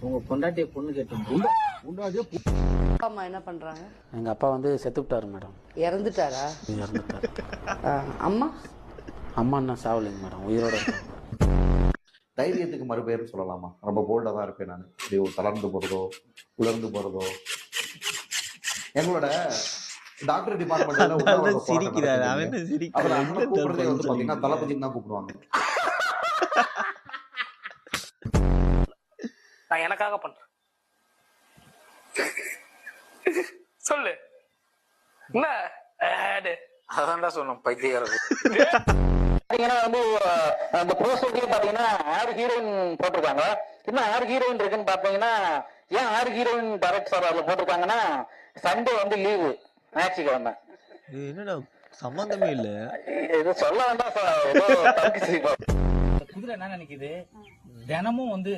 உங்க பொண்டாட்டிய பொண்ணு கேட்டீங்க. அப்பா அம்மா என்ன பண்றாங்க? எங்க அப்பா வந்து செத்து விட்டாரு மேடம். இறந்துட்டாரா? இறந்துட்டாரு. அம்மா? அம்மா என்ன சாவலைங்க மேடம், உயிரோட இருக்காங்க. தைரியத்துக்கு மறுபெயர்னு சொல்லலாமா? ரொம்ப போல்டா தான் இருப்பேன் நான். இப்படி ஒரு தளர்ந்து போறதோ உலர்ந்து போறதோ. எங்களோட டாக்டர் டிபார்ட்மெண்ட்ல சிரிக்கிறாரு. அவன் என்ன சிரிக்கிறான்? கூப்பிடுறதே வந்து பாத்தீங்கன்னா தளபதினு தான் கூப்பிடுவாங்க. நான் எனக்காக பண்றேன். சொல்லு என்ன? அதான்டா சொன்னோம் பைத்தியக்காரர். பாத்தீங்கன்னா வந்து அந்த ப்ரோசோக்கே பாத்தீங்கன்னா 6 ஹீரோயின் போட்டிருக்காங்க. இன்னும் 6 ஹீரோயின் இருக்குன்னு பாத்தீங்கன்னா ஏன் 6 ஹீரோயின் டைரக்ட் சார் அதுல போட்டிருக்காங்கன்னா சண்டே வந்து லீவு, ஞாயிற்றுக்கிழமை. என்னடா சம்பந்தமே இல்ல. இது சொல்ல வேண்டாம் சார். குதிரை என்ன நினைக்குது, தினமும் வந்து